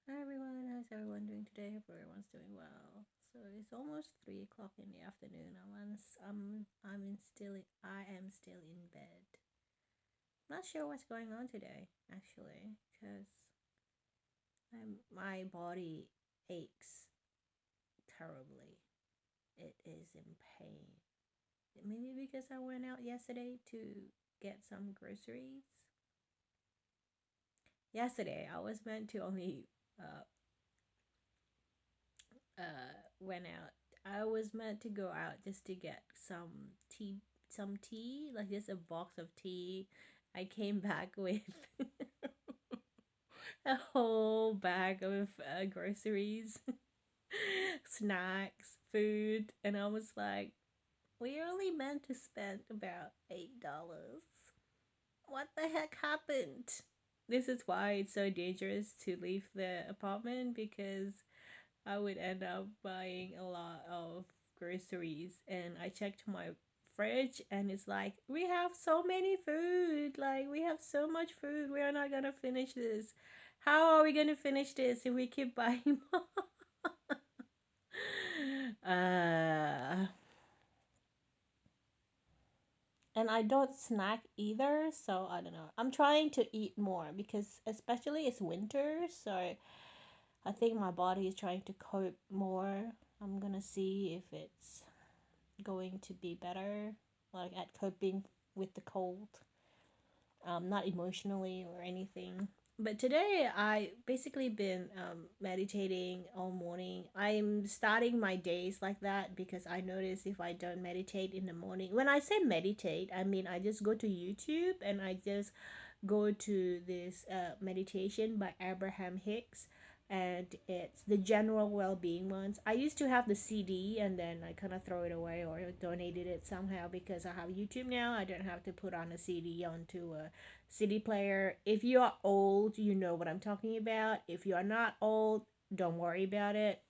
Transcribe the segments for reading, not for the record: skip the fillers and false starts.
Hi everyone, how's everyone doing today? Hope everyone's doing well. So it's almost 3 o'clock in the afternoon. I am still in bed. Not sure what's going on today, actually, because my body aches terribly. It is in pain. Maybe because I went out yesterday to get some groceries. Yesterday I was meant to only uh, went out. I was meant to go out just to get some tea, like just a box of tea. I came back with a whole bag of groceries, snacks, food, and I was like, we only meant to spend about $8. What the heck happened? This is why it's so dangerous to leave the apartment because I would end up buying a lot of groceries. And I checked my fridge and it's like, we have so many food. Like, we have so much food. We are not going to finish this. How are we going to finish this if we keep buying more? And I don't snack either, so I don't know. I'm trying to eat more because, especially, it's winter, so I think my body is trying to cope more. I'm gonna see if it's going to be better, like at coping with the cold. Not emotionally or anything. But today I basically been meditating all morning. I'm starting my days like that because I notice if I don't meditate in the morning. When I say meditate, I mean I just go to YouTube and I just go to this meditation by Abraham Hicks, and it's the general well-being ones. I used to have the CD and then I kind of throw it away or donated it somehow because I have YouTube now. I don't have to put on a CD onto a CD player. If you are old, you know what I'm talking about. If you are not old, don't worry about it.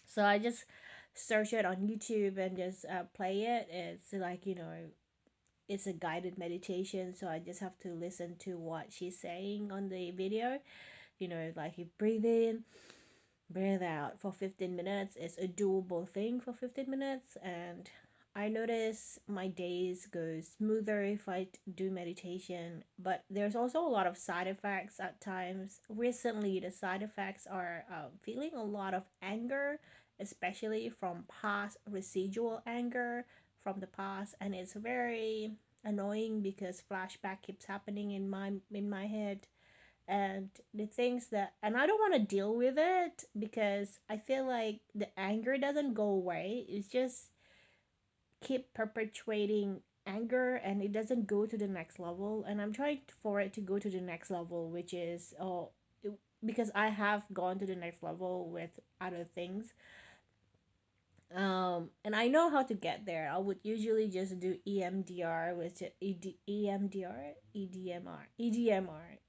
So I just search it on YouTube and just play it. It's like, it's a guided meditation, so I just have to listen to what she's saying on the video. Like you breathe in, breathe out for 15 minutes. It's a doable thing for 15 minutes, and I notice my days go smoother if I do meditation, but there's also a lot of side effects at times. Recently, the side effects are feeling a lot of anger, especially from past residual anger from the past, and it's very annoying because flashback keeps happening in my head, and the things that, and I don't want to deal with it because I feel like the anger doesn't go away. It's just keep perpetuating anger and it doesn't go to the next level, and I'm trying for it to go to the next level, which is because I have gone to the next level with other things. And I know how to get there. I would usually just do EMDR, which is EMDR, EDMR,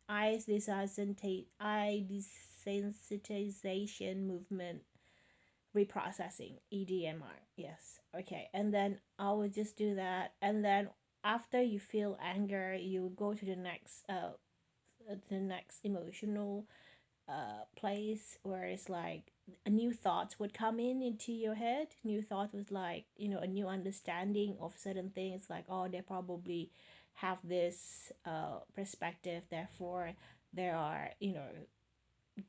eye desensitization movement reprocessing, EDMR. Yes, okay. And then I would just do that, and then after you feel anger, you go to the next emotional place where it's like a new thoughts would come into your head. New thought was like, a new understanding of certain things, like, oh, they probably have this perspective, therefore they are,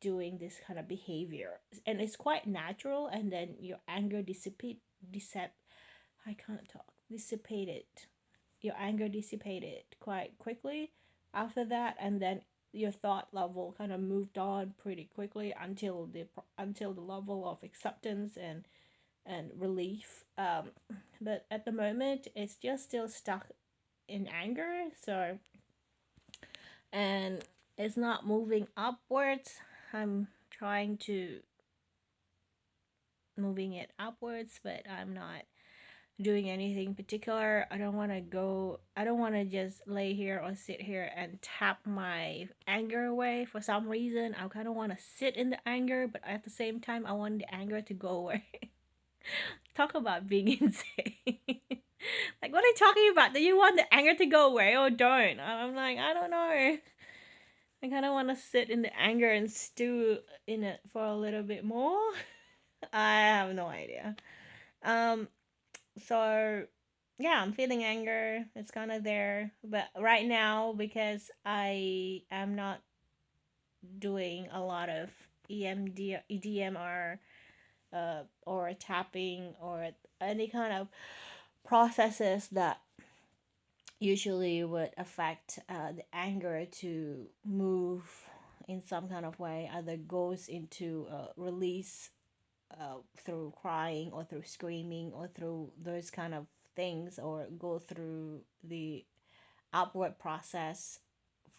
doing this kind of behavior, and it's quite natural, and then your anger I can't talk dissipated, your anger dissipated quite quickly after that, and then your thought level kind of moved on pretty quickly until the level of acceptance and relief. But at the moment it's just still stuck in anger, so, and it's not moving upwards. I'm trying to moving it upwards, but I'm not doing anything particular. I don't want to just lay here or sit here and tap my anger away. For some reason, I kind of want to sit in the anger, but at the same time, I want the anger to go away. Talk about being insane. Like, what are you talking about? Do you want the anger to go away or don't? I'm like, I don't know. I kind of want to sit in the anger and stew in it for a little bit more. I have no idea. Um, so yeah, I'm feeling anger. It's kind of there, but right now because I am not doing a lot of EDMR or tapping or any kind of processes that usually would affect the anger to move in some kind of way, either goes into release through crying or through screaming or through those kind of things, or go through the upward process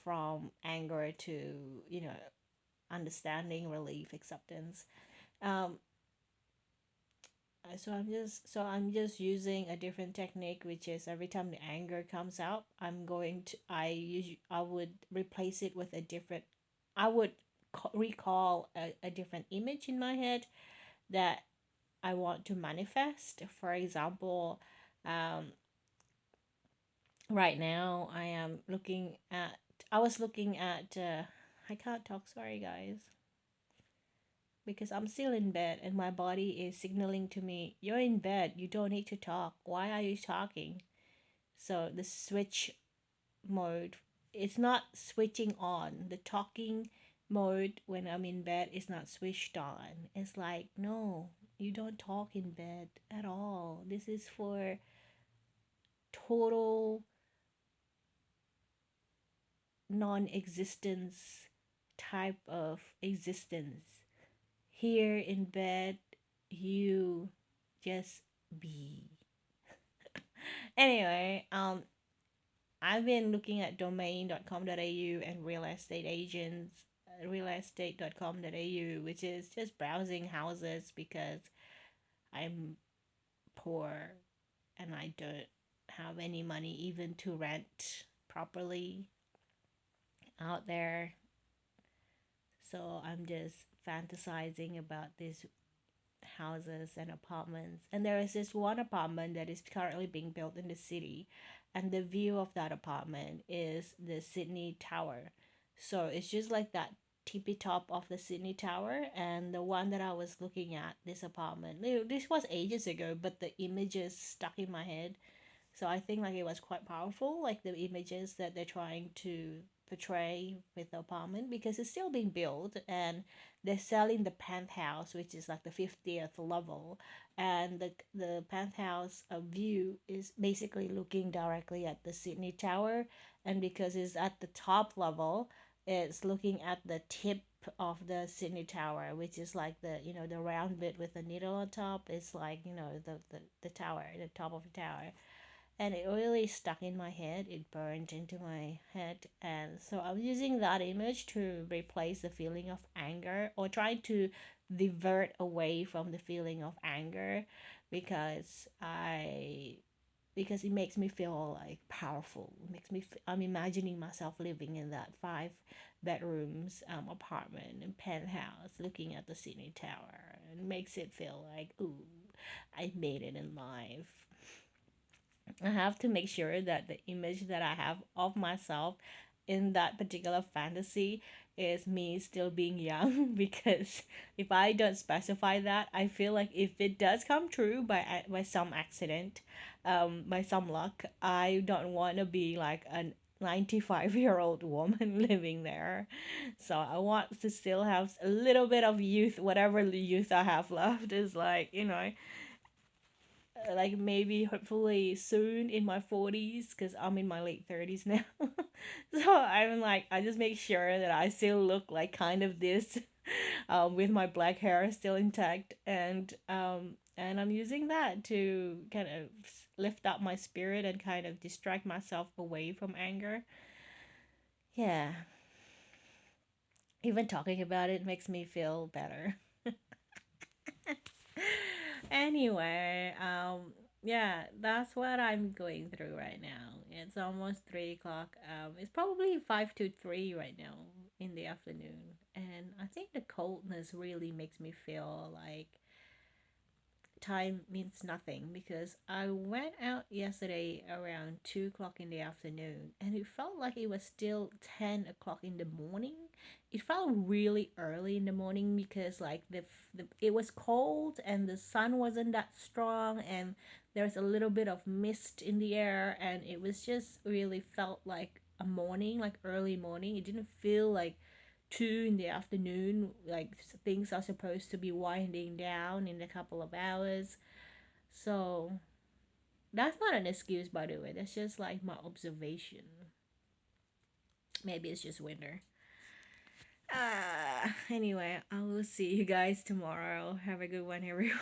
from anger to, you know, understanding, relief, acceptance. um, so I'm just using a different technique, which is every time the anger comes out, I would replace it with a different. I would recall a different image in my head that I want to manifest. For example, um, right now I was looking at. I can't talk. Sorry, guys. Because I'm still in bed and my body is signaling to me, you're in bed, you don't need to talk. Why are you talking? So the switch mode, it's not switching on. The talking mode when I'm in bed is not switched on. It's like, no, you don't talk in bed at all. This is for total non existence type of existence. Here in bed, you just be. Anyway, I've been looking at domain.com.au and real estate agents, realestate.com.au, which is just browsing houses because I'm poor and I don't have any money even to rent properly out there. So I'm just fantasizing about these houses and apartments. And there is this one apartment that is currently being built in the city, and the view of that apartment is the Sydney Tower. So it's just like that tippy top of the Sydney Tower. And the one that I was looking at, this apartment, this was ages ago, but the images stuck in my head. So I think like it was quite powerful, like the images that they're trying to portray with the apartment, because it's still being built and they're selling the penthouse, which is like the 50th level, and the penthouse view is basically looking directly at the Sydney Tower, and because it's at the top level, it's looking at the tip of the Sydney Tower, which is like the, you know, the round bit with the needle on top. It's like, you know, the tower, the top of the tower, and it really stuck in my head. It burned into my head, and so I'm using that image to replace the feeling of anger, or try to divert away from the feeling of anger, because I because it makes me feel like powerful. It makes me I'm imagining myself living in that 5 bedrooms apartment and penthouse looking at the Sydney Tower, and it makes it feel like, ooh, I made it in life. I have to make sure that the image that I have of myself in that particular fantasy is me still being young, because if I don't specify that, I feel like if it does come true by some accident, by some luck, I don't want to be like a 95-year-old woman living there. So I want to still have a little bit of youth, whatever youth I have left is like, you know, like maybe hopefully soon in my 40s, because I'm in my late 30s now. So I'm like, I just make sure that I still look like kind of this, with my black hair still intact, and I'm using that to kind of lift up my spirit and kind of distract myself away from anger. Yeah, even talking about it makes me feel better. Anyway, yeah, that's what I'm going through right now. It's almost 3 o'clock. It's probably 5 to 3 right now in the afternoon, and I think the coldness really makes me feel like time means nothing because I went out yesterday around 2 o'clock in the afternoon and it felt like it was still 10 o'clock in the morning. It felt really early in the morning because like it was cold and the sun wasn't that strong and there's a little bit of mist in the air and it was just really felt like a morning, like early morning. It didn't feel like 2 in the afternoon, like things are supposed to be winding down in a couple of hours. So that's not an excuse, by the way. That's just like my observation. Maybe it's just winter. Anyway, I will see you guys tomorrow. Have a good one, everyone.